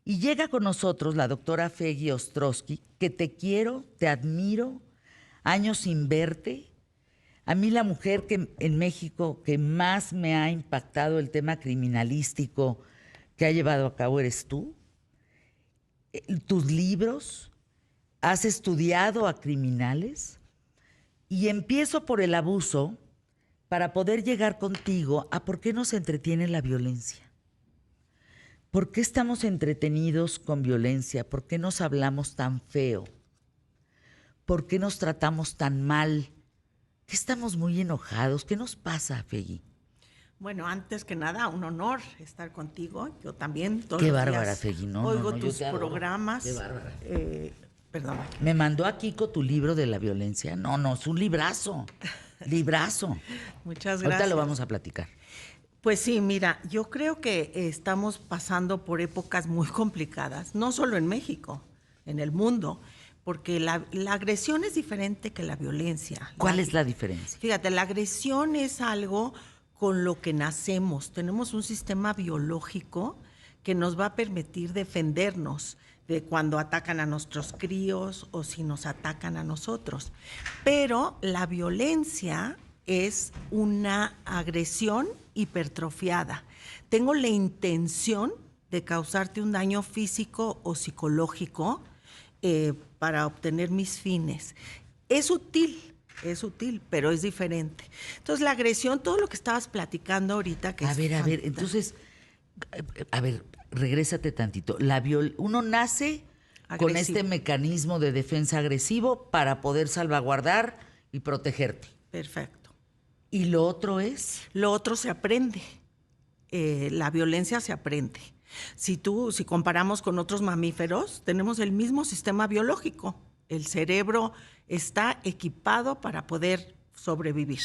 Y llega con nosotros la doctora Feggy Ostrowski, que te quiero, te admiro, años sin verte. A mí la mujer que en México que más me ha impactado el tema criminalístico que ha llevado a cabo eres tú. Tus libros, has estudiado a criminales y empiezo por el abuso para poder llegar contigo a por qué nos entretiene la violencia. ¿Por qué estamos entretenidos con violencia? ¿Por qué nos hablamos tan feo? ¿Por qué nos tratamos tan mal? ¿Qué estamos muy enojados? ¿Qué nos pasa, Feggy? Bueno, antes que nada, un honor estar contigo. Yo también todos Qué los bárbara, días Feggy. No, oigo yo tus te adoro. programas. Qué bárbara. Perdón. ¿Me mandó a Kiko tu libro de la violencia? No, es un librazo. Librazo. Muchas gracias. Ahorita lo vamos a platicar. Pues sí, mira, yo creo que estamos pasando por épocas muy complicadas, no solo en México, en el mundo, porque la agresión es diferente que la violencia. ¿Cuál es la diferencia? Fíjate, la agresión es algo con lo que nacemos. Tenemos un sistema biológico que nos va a permitir defendernos de cuando atacan a nuestros críos o si nos atacan a nosotros. Pero la violencia es una agresión hipertrofiada. Tengo la intención de causarte un daño físico o psicológico para obtener mis fines. Es útil, pero es diferente. Entonces, la agresión, todo lo que estabas platicando ahorita... que entonces, regrésate tantito. Uno nace agresivo, con este mecanismo de defensa agresivo para poder salvaguardar y protegerte. Perfecto. ¿Y lo otro es? Lo otro se aprende. La violencia se aprende. Si comparamos con otros mamíferos, tenemos el mismo sistema biológico. El cerebro está equipado para poder sobrevivir.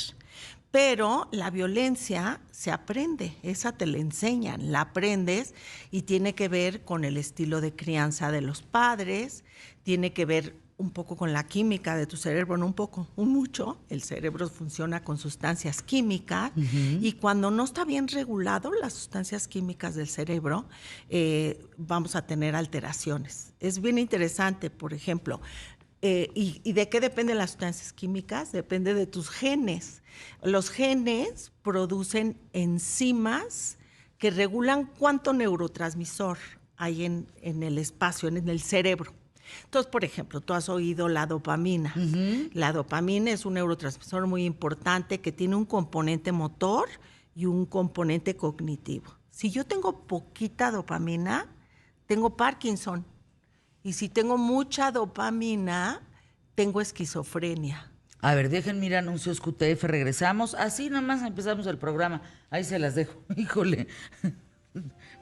Pero la violencia se aprende, esa te la enseñan, la aprendes y tiene que ver con el estilo de crianza de los padres, tiene que ver un poco con la química de tu cerebro, no un poco, mucho. El cerebro funciona con sustancias químicas y cuando no está bien regulado las sustancias químicas del cerebro, vamos a tener alteraciones. Es bien interesante, por ejemplo, ¿y de qué dependen las sustancias químicas? Depende de tus genes. Los genes producen enzimas que regulan cuánto neurotransmisor hay en el espacio, en el cerebro. Entonces, por ejemplo, tú has oído la dopamina. La dopamina es un neurotransmisor muy importante que tiene un componente motor y un componente cognitivo. Si yo tengo poquita dopamina, tengo Parkinson. Y si tengo mucha dopamina, tengo esquizofrenia. A ver, déjenme ir a anuncios QTF, regresamos. Así nomás empezamos el programa. Ahí se las dejo. Híjole.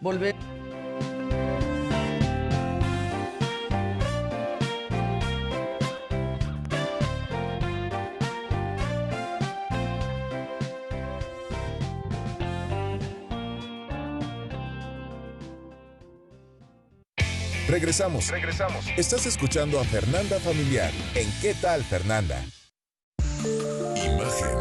Volver. Regresamos. Estás escuchando a Fernanda Familiar en ¿Qué tal, Fernanda? Imagen.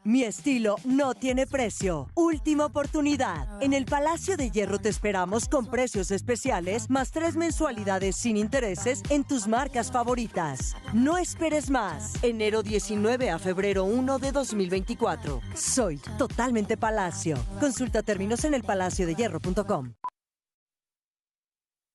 Mi estilo no tiene precio. Última oportunidad. En el Palacio de Hierro te esperamos con precios especiales, más 3 mensualidades sin intereses en tus marcas favoritas. No esperes más. Enero 19 a febrero 1 de 2024. Soy totalmente Palacio. Consulta términos en elpalaciodehierro.com.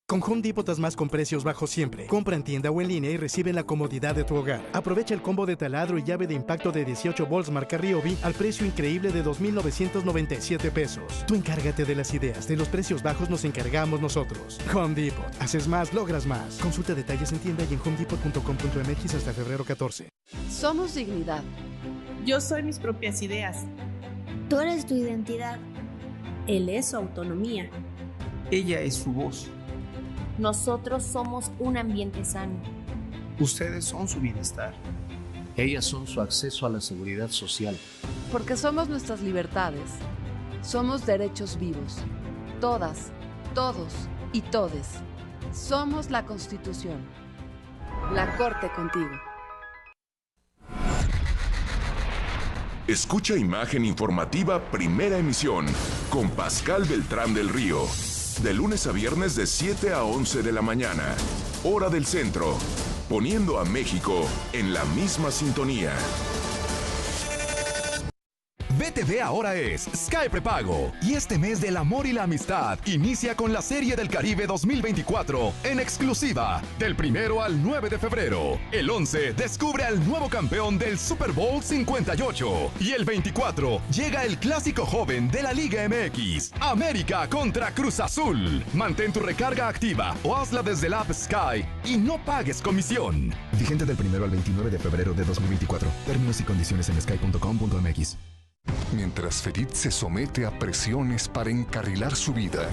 Con Home Depot das más con precios bajos siempre. Compra en tienda o en línea y recibe la comodidad de tu hogar. Aprovecha el combo de taladro y llave de impacto de 18 volts marca Ryobi al precio increíble de $2,997. Tú encárgate de las ideas, de los precios bajos nos encargamos nosotros. Home Depot. Haces más, logras más. Consulta detalles en tienda y en homedepot.com.mx hasta febrero 14. Somos dignidad. Yo soy mis propias ideas. Tú eres tu identidad. Él es su autonomía. Ella es su voz. Nosotros somos un ambiente sano. Ustedes son su bienestar. Ellas son su acceso a la seguridad social. Porque somos nuestras libertades. Somos derechos vivos. Todas, todos y todes. Somos la Constitución. La Corte contigo. Escucha Imagen Informativa, primera emisión. con Pascal Beltrán del Río. De lunes a viernes de 7 a 11 de la mañana. Hora del centro. Poniendo a México en la misma sintonía. BTV ahora es Sky Prepago. Y este mes del amor y la amistad inicia con la Serie del Caribe 2024 en exclusiva. Del 1 al 9 de febrero. El 11 descubre al nuevo campeón del Super Bowl 58. Y el 24 llega el clásico joven de la Liga MX. América contra Cruz Azul. Mantén tu recarga activa o hazla desde el app Sky y no pagues comisión. Vigente del 1 al 29 de febrero de 2024. Términos y condiciones en sky.com.mx. Mientras Ferit se somete a presiones para encarrilar su vida.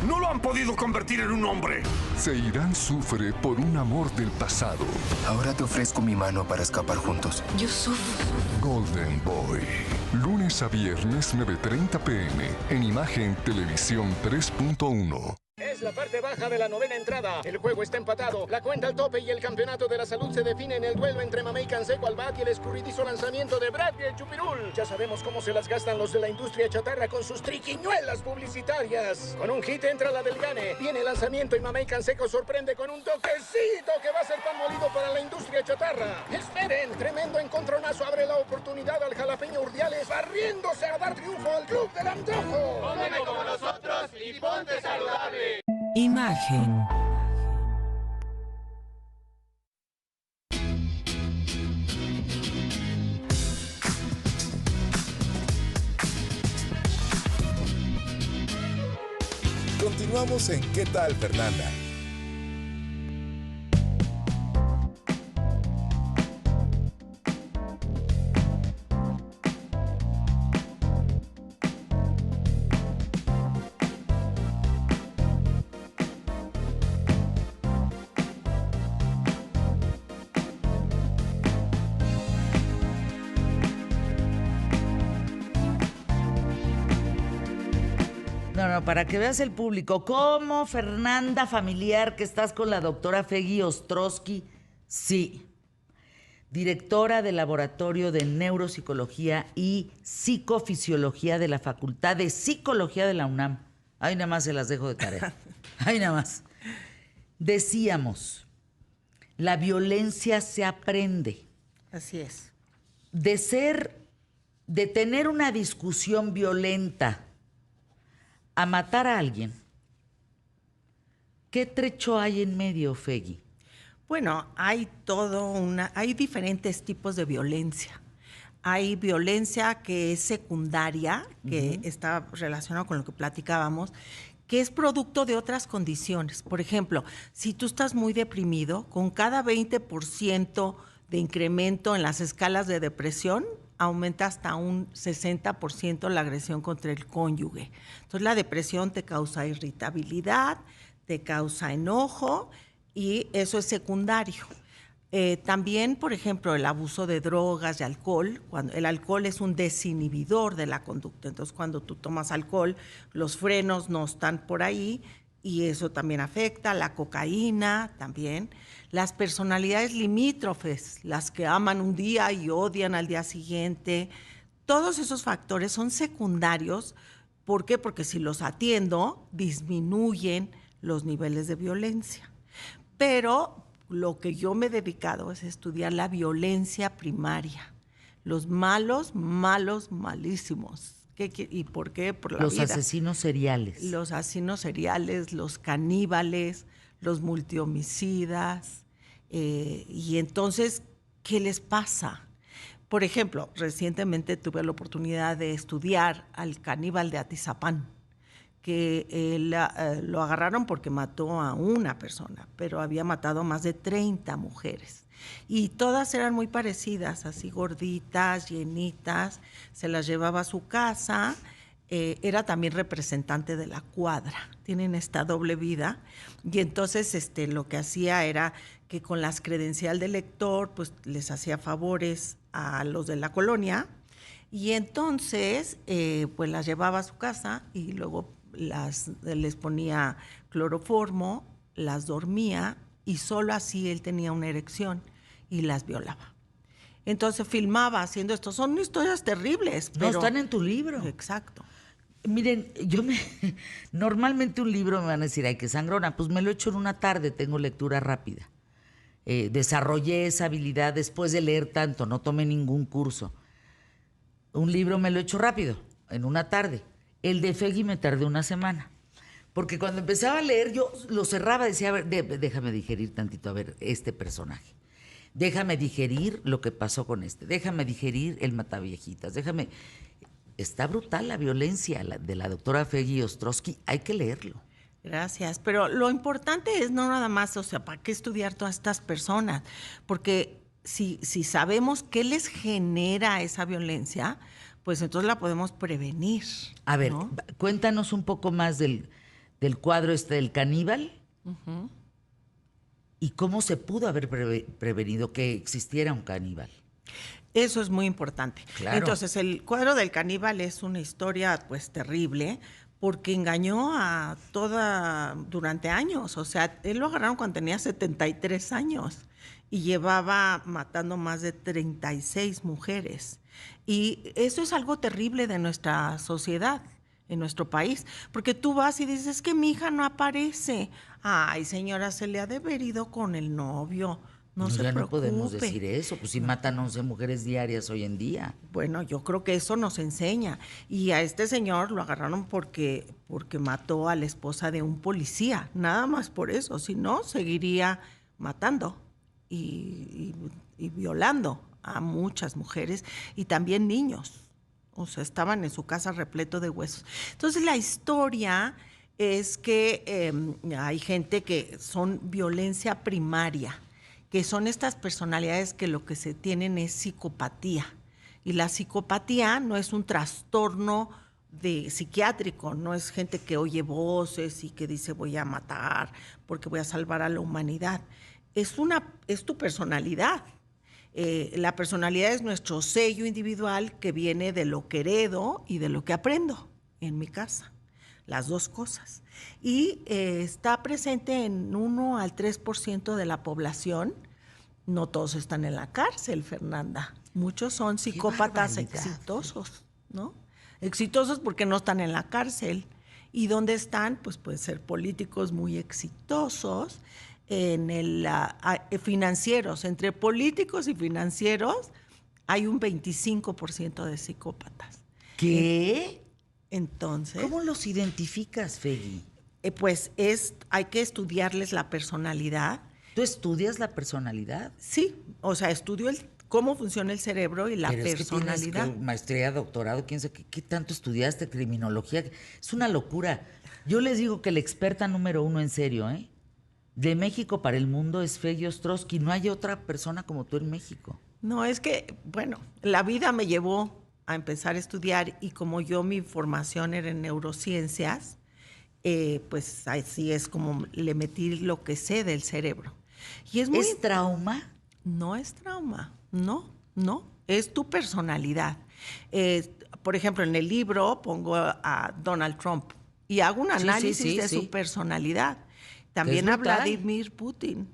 ¡No lo han podido convertir en un hombre! Seirán sufre por un amor del pasado. Ahora te ofrezco mi mano para escapar juntos. Yo sufro. Golden Boy. Lunes a viernes 9:30 p.m. en Imagen Televisión 3.1. Es la parte baja de la novena entrada. El juego está empatado. La cuenta al tope y el campeonato de la salud se define en el duelo entre Mamey Canseco al bat y el escurridizo lanzamiento de Brad y el Chupirul. Ya sabemos cómo se las gastan los de la industria chatarra con sus triquiñuelas publicitarias. Con un hit entra la del Gane. Viene el lanzamiento y Mamey Canseco sorprende con un toquecito que va a ser pan molido para la industria chatarra. Esperen, tremendo encontronazo abre la oportunidad al jalapeño Urdiales barriéndose a dar triunfo al Club del Antojo. Cómeme como nosotros y ponte saludable. Imagen. Continuamos en ¿Qué tal, Fernanda? No, para que veas el público, como Fernanda familiar, que estás con la doctora Fegui Ostrowski, sí, directora del Laboratorio de Neuropsicología y Psicofisiología de la Facultad de Psicología de la UNAM. Ahí nada más se las dejo de tarea. Ahí nada más. Decíamos, la violencia se aprende. Así es. De tener una discusión violenta a matar a alguien, ¿qué trecho hay en medio, Fegui? Bueno, hay hay diferentes tipos de violencia. Hay violencia que es secundaria, que está relacionada con lo que platicábamos, que es producto de otras condiciones. Por ejemplo, si tú estás muy deprimido, con cada 20% de incremento en las escalas de depresión, aumenta hasta un 60% la agresión contra el cónyuge. Entonces, la depresión te causa irritabilidad, te causa enojo y eso es secundario. También, por ejemplo, el abuso de drogas y alcohol. Cuando el alcohol es un desinhibidor de la conducta. Entonces, cuando tú tomas alcohol, los frenos no están por ahí y eso también afecta. La cocaína también. Las personalidades limítrofes, las que aman un día y odian al día siguiente. Todos esos factores son secundarios. ¿Por qué? Porque si los atiendo, disminuyen los niveles de violencia. Pero lo que yo me he dedicado es estudiar la violencia primaria. Los malos, malísimos. ¿Y por qué? Por la vida. Los asesinos seriales. Los asesinos seriales, los caníbales, los multihomicidas. Y entonces, ¿qué les pasa? Por ejemplo, recientemente tuve la oportunidad de estudiar al caníbal de Atizapán, que lo agarraron porque mató a una persona, pero había matado a más de 30 mujeres. Y todas eran muy parecidas, así gorditas, llenitas, se las llevaba a su casa. Era también representante de la cuadra, tienen esta doble vida, y entonces lo que hacía era que con las credencial de lector, pues les hacía favores a los de la colonia, y entonces pues las llevaba a su casa y luego les ponía cloroformo, las dormía y solo así él tenía una erección y las violaba. Entonces filmaba haciendo esto. Son historias terribles. No están en tu libro. Exacto. Miren, normalmente un libro me van a decir, ay, qué sangrona, pues me lo echo en una tarde, tengo lectura rápida. Desarrollé esa habilidad después de leer tanto, no tomé ningún curso. Un libro me lo echo rápido, en una tarde. El de Fegui me tardé una semana. Porque cuando empezaba a leer, yo lo cerraba, decía, a ver, déjame digerir tantito, a ver, este personaje. Déjame digerir lo que pasó con este. Déjame digerir el Mataviejitas. Está brutal la violencia de la doctora Fegui Ostrowski. Hay que leerlo. Gracias, pero lo importante es no nada más, o sea, ¿para qué estudiar todas estas personas? Porque si sabemos qué les genera esa violencia, pues entonces la podemos prevenir. A ver, ¿no? Cuéntanos un poco más del cuadro del caníbal. Uh-huh. ¿Y cómo se pudo haber prevenido que existiera un caníbal? Eso es muy importante. Claro. Entonces, el cuadro del caníbal es una historia pues terrible, porque engañó a durante años. O sea, él lo agarraron cuando tenía 73 años y llevaba matando más de 36 mujeres. Y eso es algo terrible de nuestra sociedad, en nuestro país, porque tú vas y dices, es que mi hija no aparece. Ay, señora, se le ha de haber ido con el novio. No se preocupe. No podemos decir eso, pues si matan 11 mujeres diarias hoy en día. Bueno, yo creo que eso nos enseña. Y a este señor lo agarraron porque mató a la esposa de un policía, nada más por eso. Si no, seguiría matando y violando a muchas mujeres y también niños. O sea, estaban en su casa repleto de huesos. Entonces, la historia es que hay gente que son violencia primaria, que son estas personalidades que lo que se tienen es psicopatía. Y la psicopatía no es un trastorno psiquiátrico, no es gente que oye voces y que dice voy a matar porque voy a salvar a la humanidad. Es tu personalidad. La personalidad es nuestro sello individual que viene de lo que heredo y de lo que aprendo en mi casa. Las dos cosas. Y está presente en 1 al 3% de la población. No todos están en la cárcel, Fernanda. Muchos son psicópatas exitosos, ¿no? Exitosos porque no están en la cárcel. ¿Y dónde están? Pues pueden ser políticos muy exitosos, financieros. Entre políticos y financieros hay un 25% de psicópatas. ¿Qué? Entonces, ¿cómo los identificas, Fegui? Pues hay que estudiarles la personalidad. ¿Tú estudias la personalidad? Sí, o sea, estudio cómo funciona el cerebro y la personalidad. Es que tienes maestría, doctorado, quién sabe qué tanto estudiaste, criminología. Es una locura. Yo les digo que la experta número 1 en serio, de México para el mundo es Fegui Ostrowski. No hay otra persona como tú en México. No, es que, bueno, la vida me llevó a empezar a estudiar y como mi formación era en neurociencias, pues así es como le metí lo que sé del cerebro. Y ¿Es trauma? No es trauma, no, es tu personalidad. Por ejemplo, en el libro pongo a Donald Trump y hago un análisis de su personalidad. También a Vladimir Putin,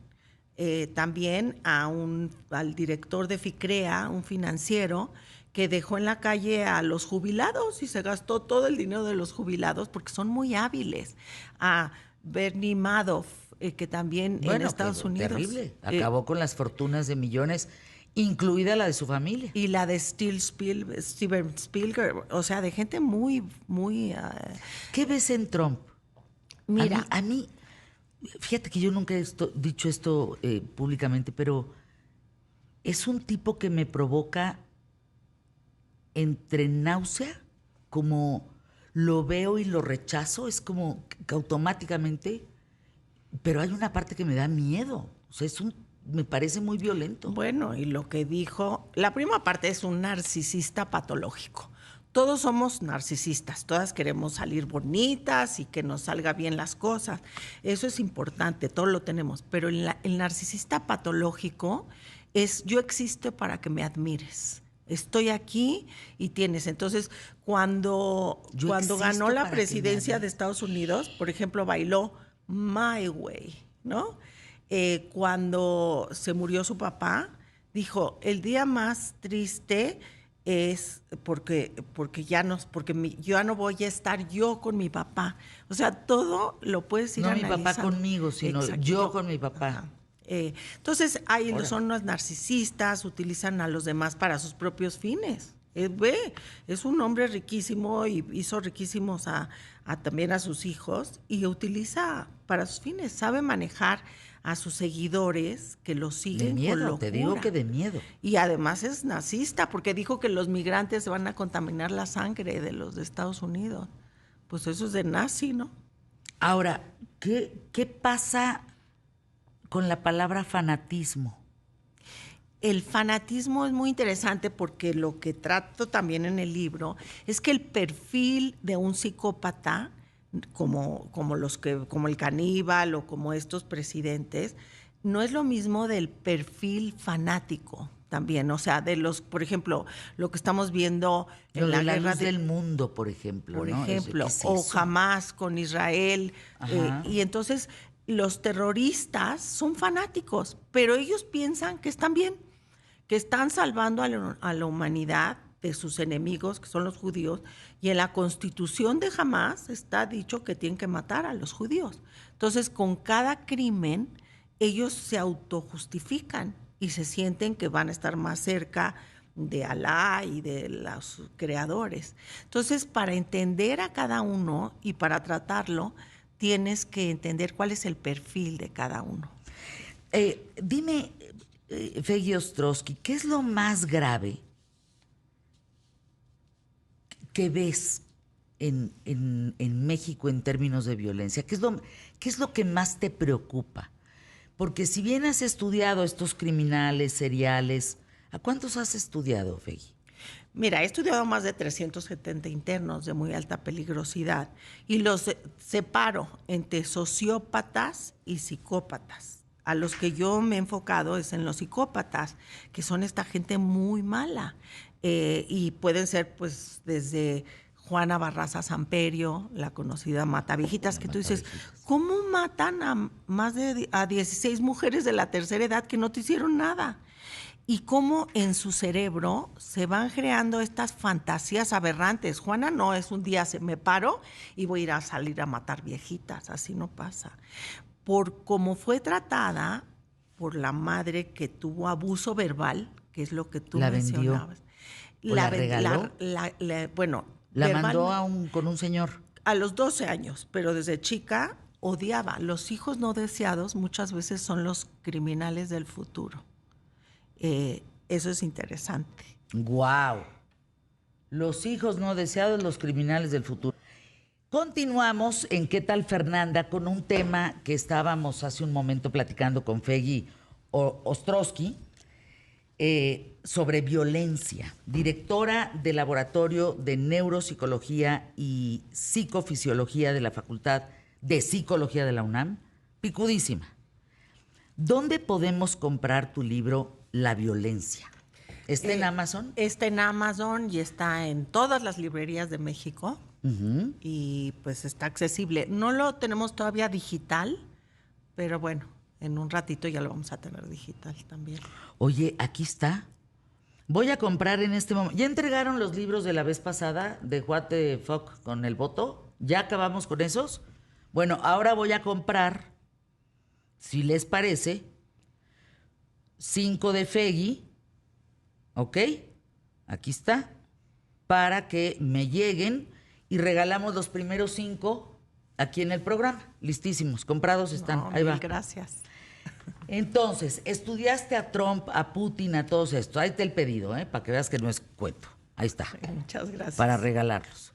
también al director de FICREA, un financiero, que dejó en la calle a los jubilados y se gastó todo el dinero de los jubilados porque son muy hábiles. A Bernie Madoff, que también en Estados Unidos. Terrible. Acabó con las fortunas de millones, incluida la de su familia. Y la de Steven Spielberg, o sea, de gente muy, muy... ¿Qué ves en Trump? Mira, a mí, fíjate que yo nunca he dicho esto públicamente, pero es un tipo que me provoca entre náusea, como lo veo y lo rechazo, es como que automáticamente, pero hay una parte que me da miedo, o sea, me parece muy violento. Bueno, y lo que dijo, la primera parte es un narcisista patológico. Todos somos narcisistas, todas queremos salir bonitas y que nos salga bien las cosas. Eso es importante, todo lo tenemos, pero el narcisista patológico es yo existo para que me admires. Estoy aquí y tienes. Entonces, cuando ganó la presidencia de Estados Unidos, por ejemplo, bailó My Way, ¿no? Cuando se murió su papá, dijo, el día más triste es porque ya yo no voy a estar yo con mi papá. O sea, todo lo puedes ir no analizando. No mi papá conmigo, sino yo con mi papá. Entonces, ahí son los narcisistas, utilizan a los demás para sus propios fines. Es un hombre riquísimo y hizo riquísimos también a sus hijos y utiliza para sus fines, sabe manejar a sus seguidores que lo siguen de miedo, con locura. Te digo que de miedo. Y además es nazista porque dijo que los migrantes van a contaminar la sangre de los de Estados Unidos. Pues eso es de nazi, ¿no? Ahora, ¿qué pasa con la palabra fanatismo? El fanatismo es muy interesante porque lo que trato también en el libro es que el perfil de un psicópata, como el caníbal o como estos presidentes, no es lo mismo del perfil fanático también, o sea, de los, por ejemplo, lo que estamos viendo en la guerra del mundo, por ejemplo, por ¿no? ejemplo, o Hamás con Israel, y entonces los terroristas son fanáticos, pero ellos piensan que están bien, que están salvando a la humanidad de sus enemigos, que son los judíos, y en la Constitución de Hamás está dicho que tienen que matar a los judíos. Entonces, con cada crimen, ellos se autojustifican y se sienten que van a estar más cerca de Alá y de los creadores. Entonces, para entender a cada uno y para tratarlo, tienes que entender cuál es el perfil de cada uno. Dime, Feggy Ostrowski, ¿qué es lo más grave que ves en México en términos de violencia? ¿Qué es lo que más te preocupa? Porque si bien has estudiado estos criminales seriales, ¿a cuántos has estudiado, Feggy? Mira, he estudiado más de 370 internos de muy alta peligrosidad y los separo entre sociópatas y psicópatas. A los que yo me he enfocado es en los psicópatas, que son esta gente muy mala. Y pueden ser pues desde Juana Barraza Samperio, la conocida Mataviejitas, que tú dices, ¿cómo matan a 16 mujeres de la tercera edad que no te hicieron nada? Y cómo en su cerebro se van creando estas fantasías aberrantes. Juana no es un día me paro y voy a ir a salir a matar viejitas, así no pasa. Por cómo fue tratada por la madre que tuvo abuso verbal, que es lo que tú mencionabas. ¿La regaló? La mandó con un señor. A los 12 años, pero desde chica odiaba. Los hijos no deseados muchas veces son los criminales del futuro. Eso es interesante. ¡Guau! Los hijos no deseados, los criminales del futuro. Continuamos en ¿Qué tal, Fernanda? Con un tema que estábamos hace un momento platicando con Feggy Ostrowski, sobre violencia, directora del Laboratorio de Neuropsicología y Psicofisiología de la Facultad de Psicología de la UNAM, picudísima. ¿Dónde podemos comprar tu libro La Violencia? ¿Está en Amazon? Está en Amazon y está en todas las librerías de México. Uh-huh. Y pues está accesible. No lo tenemos todavía digital, pero bueno, en un ratito ya lo vamos a tener digital también. Oye, aquí está. Voy a comprar en este momento. ¿Ya entregaron los libros de la vez pasada de What the Fuck con el voto? ¿Ya acabamos con esos? Bueno, ahora voy a comprar, si les parece, 5 de Feggy, ¿ok? Aquí está, para que me lleguen y regalamos los primeros 5 aquí en el programa. Listísimos, comprados están. Ahí va. Gracias. Entonces, estudiaste a Trump, a Putin, a todos estos. Ahí está el pedido, para que veas que no es cuento. Ahí está. Muchas gracias. Para regalarlos.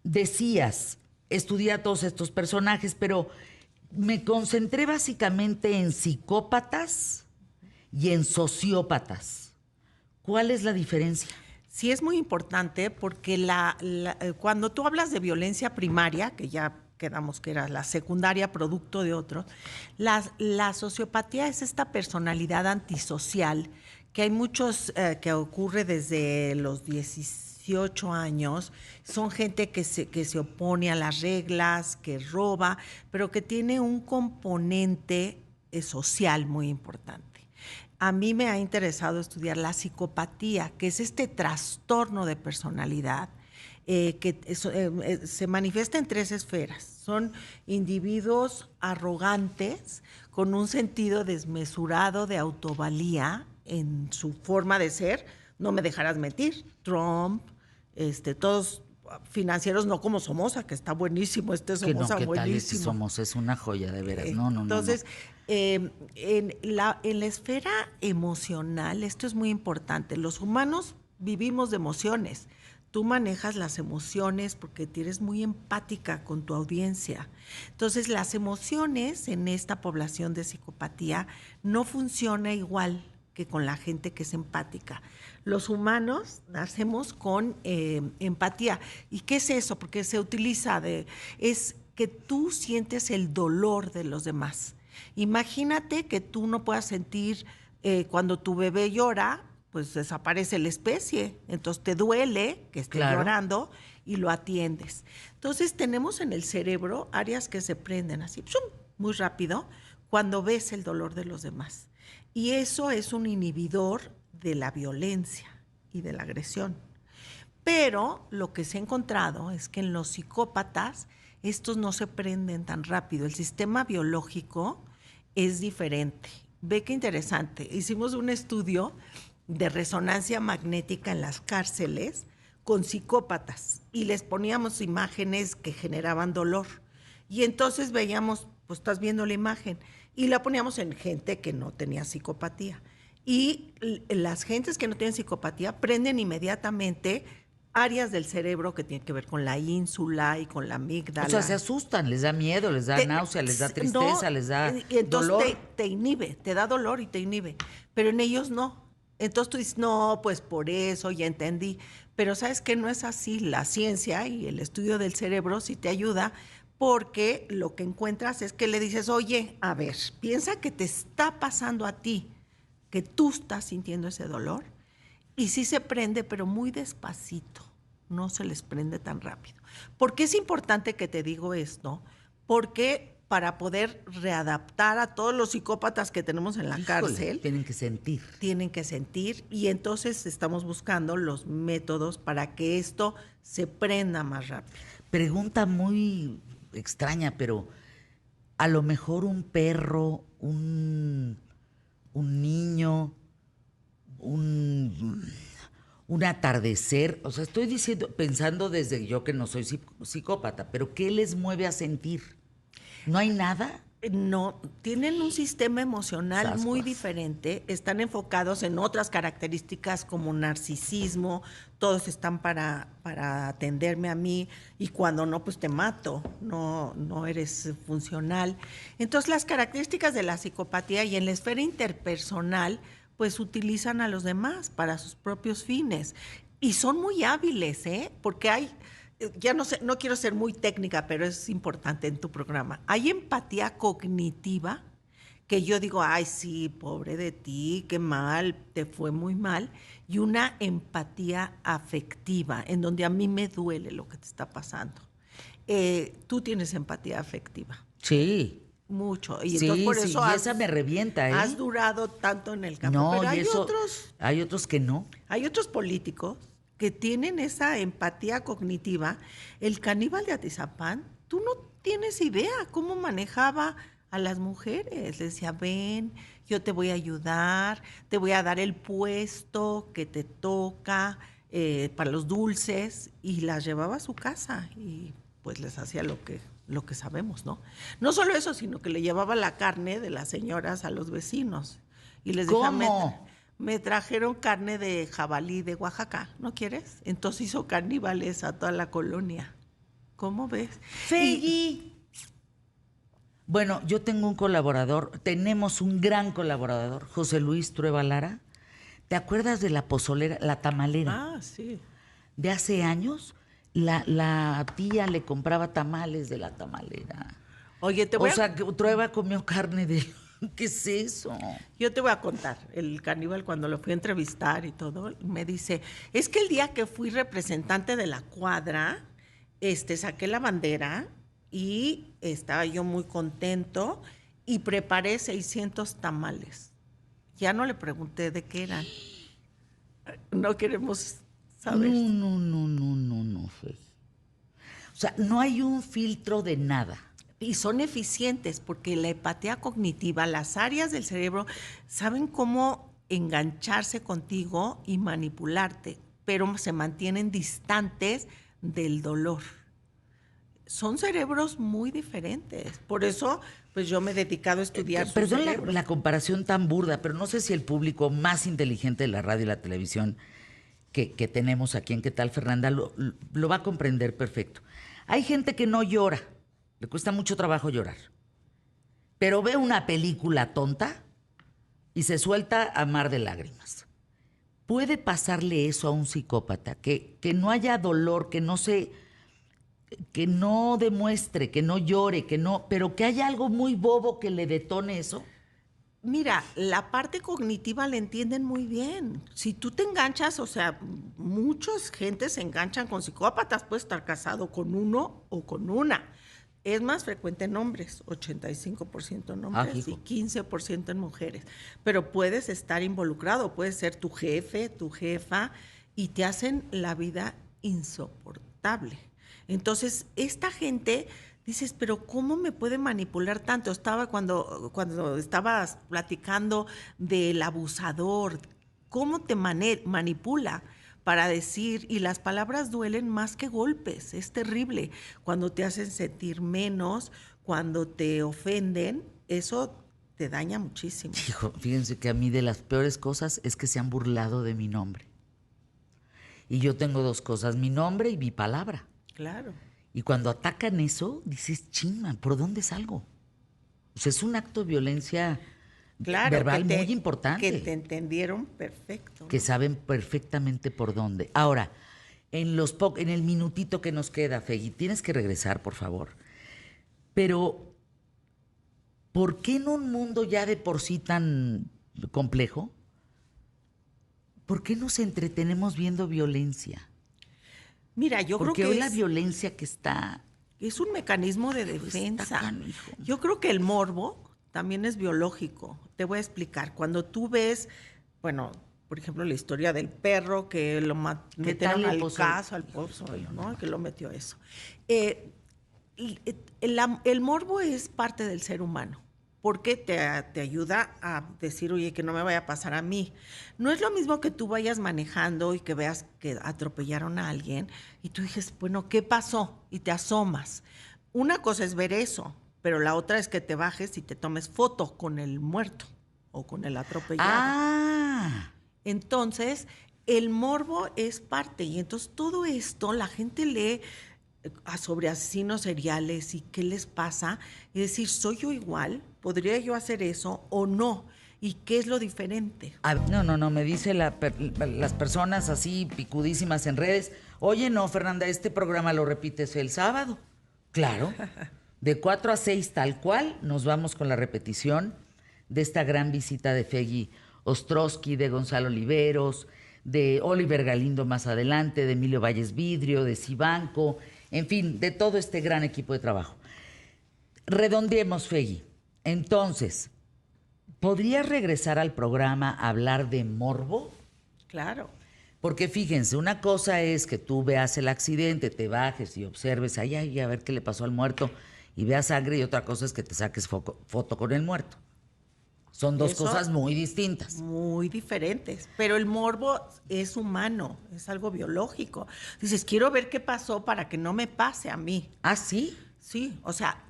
Decías, estudié a todos estos personajes, pero me concentré básicamente en psicópatas y en sociópatas. ¿Cuál es la diferencia? Sí, es muy importante porque cuando tú hablas de violencia primaria, que ya quedamos que era la secundaria producto de otros, la sociopatía es esta personalidad antisocial que hay muchos que ocurre desde los 18 años. Son gente que se opone a las reglas, que roba, pero que tiene un componente social muy importante. a mí me ha interesado estudiar la psicopatía, que es este trastorno de personalidad que se manifiesta en 3 esferas. Son individuos arrogantes con un sentido desmesurado de autovalía en su forma de ser. No me dejarás mentir, Trump, todos financieros, no como Somoza, que está buenísimo, Somoza ¿qué buenísimo. tal es Somoza? Es una joya, de veras. Entonces, en la esfera emocional, esto es muy importante. Los humanos vivimos de emociones. Tú manejas las emociones porque eres muy empática con tu audiencia. Entonces, las emociones en esta población de psicopatía no funciona igual que con la gente que es empática. Los humanos nacemos con empatía. ¿Y qué es eso? Porque se utiliza es que tú sientes el dolor de los demás. Imagínate que tú no puedas sentir cuando tu bebé llora, pues desaparece la especie. Entonces te duele que esté llorando y lo atiendes. Entonces tenemos en el cerebro áreas que se prenden así, muy rápido, cuando ves el dolor de los demás. Y eso es un inhibidor de la violencia y de la agresión. Pero lo que se ha encontrado es que en los psicópatas estos no se prenden tan rápido. El sistema biológico es diferente. Ve qué interesante. Hicimos un estudio de resonancia magnética en las cárceles con psicópatas y les poníamos imágenes que generaban dolor. Y entonces veíamos, pues estás viendo la imagen, y la poníamos en gente que no tenía psicopatía. Y las gentes que no tienen psicopatía prenden inmediatamente áreas del cerebro que tienen que ver con la ínsula y con la amígdala. O sea, se asustan, les da miedo, les da náusea, les da tristeza, les da y entonces dolor. Te inhibe, te da dolor y te inhibe. Pero en ellos no. Entonces tú dices, no, pues por eso ya entendí. Pero sabes que no es así. La ciencia y el estudio del cerebro sí te ayuda, porque lo que encuentras es que le dices, oye, a ver, piensa que te está pasando a ti, que tú estás sintiendo ese dolor, y sí se prende, pero muy despacito, no se les prende tan rápido. ¿Por qué es importante que te digo esto? Porque para poder readaptar a todos los psicópatas que tenemos en la cárcel, tienen que sentir. Tienen que sentir, y entonces estamos buscando los métodos para que esto se prenda más rápido. Pregunta muy extraña, pero a lo mejor un perro, un niño, un atardecer, o sea, estoy pensando desde yo que no soy psicópata, pero ¿qué les mueve a sentir? ¿No hay nada? No, tienen un sistema emocional muy diferente, están enfocados en otras características como narcisismo, todos están para atenderme a mí, y cuando no, pues te mato, no eres funcional. Entonces, las características de la psicopatía y en la esfera interpersonal, pues utilizan a los demás para sus propios fines. Y son muy hábiles, porque hay... Ya no sé, no quiero ser muy técnica, pero es importante en tu programa. Hay empatía cognitiva, que yo digo, ay, sí, pobre de ti, qué mal, te fue muy mal. Y una empatía afectiva, en donde a mí me duele lo que te está pasando. Tú tienes empatía afectiva. Sí. Mucho. Y sí, entonces por eso y esa me revienta, Has durado tanto en el campo. No, pero hay otros que no. Hay otros políticos que tienen esa empatía cognitiva. El caníbal de Atizapán, tú no tienes idea cómo manejaba a las mujeres. Les decía, ven, yo te voy a ayudar, te voy a dar el puesto que te toca para los dulces, y las llevaba a su casa y pues les hacía lo que sabemos, ¿no? No solo eso, sino que le llevaba la carne de las señoras a los vecinos. Y les decía, me trajeron carne de jabalí de Oaxaca, ¿no quieres? Entonces hizo caníbales a toda la colonia. ¿Cómo ves? Bueno, yo tengo un colaborador, tenemos un gran colaborador, José Luis Trueba Lara. ¿Te acuerdas de la pozolera, la tamalera? Ah, sí. De hace años, la tía le compraba tamales de la tamalera. Oye, Trueba comió carne de... ¿Qué es eso? Yo te voy a contar. El caníbal, cuando lo fui a entrevistar y todo, me dice, es que el día que fui representante de la cuadra, saqué la bandera y estaba yo muy contento y preparé 600 tamales. Ya no le pregunté de qué eran. No queremos saber. No, Fe. O sea, no hay un filtro de nada. Y son eficientes porque la empatía cognitiva, las áreas del cerebro saben cómo engancharse contigo y manipularte, pero se mantienen distantes del dolor. Son cerebros muy diferentes. Por eso, pues yo me he dedicado a estudiar. Perdón la comparación tan burda, pero no sé si el público más inteligente de la radio y la televisión que tenemos aquí en ¿Qué tal, Fernanda? Lo va a comprender perfecto. Hay gente que no llora, le cuesta mucho trabajo llorar, pero ve una película tonta y se suelta a mar de lágrimas. ¿Puede pasarle eso a un psicópata? Que no haya dolor, que no demuestre, que no llore, pero que haya algo muy bobo que le detone eso. Mira, la parte cognitiva la entienden muy bien. Si tú te enganchas, o sea, muchas gente se enganchan con psicópatas, puedes estar casado con uno o con una. Es más frecuente en hombres, 85% en hombres y 15% en mujeres. Pero puedes estar involucrado, puedes ser tu jefe, tu jefa, y te hacen la vida insoportable. Entonces, esta gente, dices, pero ¿cómo me puede manipular tanto? Estaba cuando estabas platicando del abusador, ¿cómo te manipula para decir? Y las palabras duelen más que golpes, es terrible. Cuando te hacen sentir menos, cuando te ofenden, eso te daña muchísimo. Hijo, fíjense que a mí de las peores cosas es que se han burlado de mi nombre. Y yo tengo dos cosas, mi nombre y mi palabra. Claro. Y cuando atacan eso, dices, chinga, ¿por dónde salgo? O sea, es un acto de violencia verbal muy importante. Que te entendieron perfecto, ¿no? Que saben perfectamente por dónde. Ahora, en el minutito que nos queda, Fegui, tienes que regresar, por favor. Pero, ¿por qué en un mundo ya de por sí tan complejo, por qué nos entretenemos viendo violencia? Mira, yo creo que porque hoy la violencia que está... Es un mecanismo de defensa. Yo creo que el morbo también es biológico. Te voy a explicar. Cuando tú ves, bueno, por ejemplo, la historia del perro que lo metieron al pozo, ¿no? Que lo metió eso. El morbo es parte del ser humano. Porque te ayuda a decir, oye, que no me vaya a pasar a mí. No es lo mismo que tú vayas manejando y que veas que atropellaron a alguien y tú dices, bueno, ¿qué pasó? Y te asomas. Una cosa es ver eso, pero la otra es que te bajes y te tomes foto con el muerto o con el atropellado. Entonces, el morbo es parte. Y entonces todo esto, la gente lee sobre asesinos seriales y qué les pasa, y decir, ¿soy yo igual? ¿Podría yo hacer eso o no? ¿Y qué es lo diferente? No, me dice las personas así picudísimas en redes, oye, no, Fernanda, este programa lo repites el sábado. Claro, de 4 a 6 tal cual, nos vamos con la repetición de esta gran visita de Fegui Ostrowski, de Gonzalo Oliveros, de Oliver Galindo más adelante, de Emilio Valles Vidrio, de Cibanco, en fin, de todo este gran equipo de trabajo. Redondeemos, Fegui. Entonces, ¿podrías regresar al programa a hablar de morbo? Claro. Porque fíjense, una cosa es que tú veas el accidente, te bajes y observes, ay, a ver qué le pasó al muerto, y veas sangre, y otra cosa es que te saques foto con el muerto. Son dos cosas muy distintas. Muy diferentes. Pero el morbo es humano, es algo biológico. Dices, quiero ver qué pasó para que no me pase a mí. ¿Ah, sí? Sí, o sea,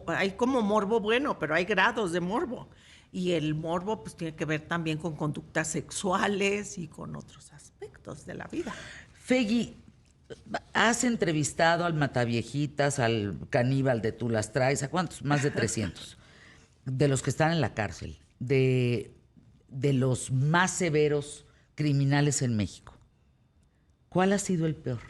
hay como morbo bueno, pero hay grados de morbo. Y el morbo pues tiene que ver también con conductas sexuales y con otros aspectos de la vida. Fegui, has entrevistado al Mataviejitas, al caníbal de Tú las traes, ¿a cuántos? Más de 300. De los que están en la cárcel. De los más severos criminales en México. ¿Cuál ha sido el peor?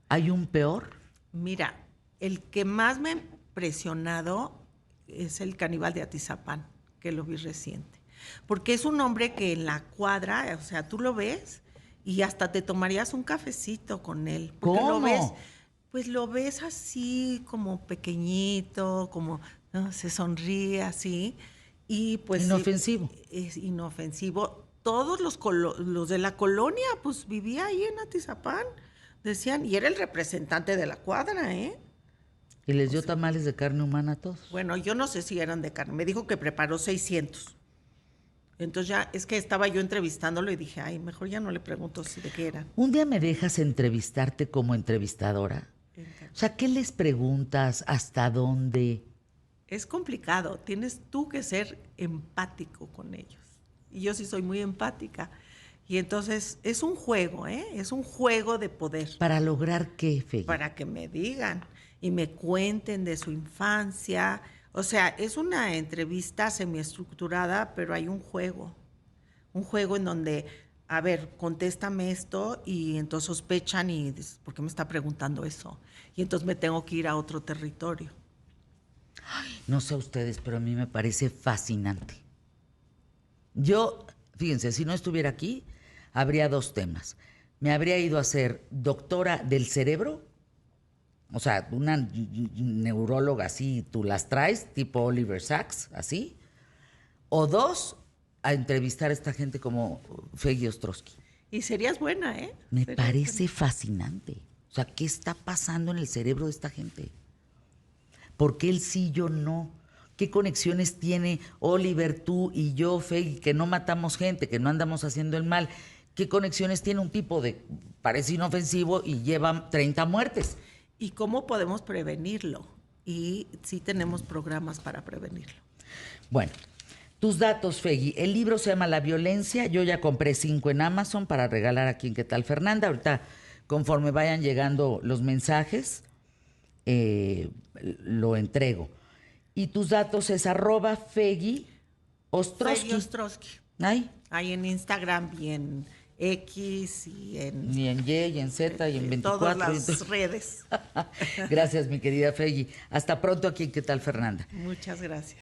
¿Hay un peor? Mira, el que más me ha impresionado es el caníbal de Atizapán, que lo vi reciente. Porque es un hombre que en la cuadra, o sea, tú lo ves y hasta te tomarías un cafecito con él. Porque ¿Cómo? lo ves así como pequeñito, como se sonríe así. Y pues inofensivo. Es inofensivo. Todos los de la colonia, pues vivía ahí en Atizapán, decían, y era el representante de la cuadra, ¿eh? Y les dio tamales de carne humana a todos. Bueno, yo no sé si eran de carne, me dijo que preparó 600. Entonces ya, es que estaba yo entrevistándolo y dije, ay, mejor ya no le pregunto si de qué eran. ¿Un día me dejas entrevistarte como entrevistadora? O sea, ¿qué les preguntas? ¿Hasta dónde? Es complicado, tienes tú que ser empático con ellos. Y yo sí soy muy empática. Y entonces es un juego, ¿eh? Es un juego de poder. ¿Para lograr qué, Fegui? Para que me digan y me cuenten de su infancia. O sea, es una entrevista semiestructurada, pero hay un juego. Un juego en donde, a ver, contéstame esto y entonces sospechan y dices, ¿por qué me está preguntando eso? Y entonces me tengo que ir a otro territorio. Ay, no sé ustedes, pero a mí me parece fascinante. Yo, fíjense, si no estuviera aquí, habría 2 temas. Me habría ido a ser doctora del cerebro, o sea, una neuróloga así, tú las traes, tipo Oliver Sacks, así. O 2, a entrevistar a esta gente como Fegui Ostrowski. Y serías buena, ¿eh? Me parece fascinante. O sea, ¿qué está pasando en el cerebro de esta gente? ¿Por qué él sí, yo no? ¿Qué conexiones tiene Oliver, tú y yo, Fegui, que no matamos gente, que no andamos haciendo el mal? ¿Qué conexiones tiene un tipo de parece inofensivo y lleva 30 muertes? ¿Y cómo podemos prevenirlo? Y sí tenemos programas para prevenirlo. Bueno, tus datos, Fegui. El libro se llama La Violencia. Yo ya compré 5 en Amazon para regalar aquí en ¿Qué tal, Fernanda? Ahorita, conforme vayan llegando los mensajes, lo entrego. Y tus datos es @Fegui Ostrowski. Fegui Ostrowski. ¿Ahí? Ahí en Instagram y en X y en... Y en Y, y en Z, y en 24. Todas las redes. Gracias, mi querida Fegui. Hasta pronto aquí en ¿Qué tal, Fernanda? Muchas gracias.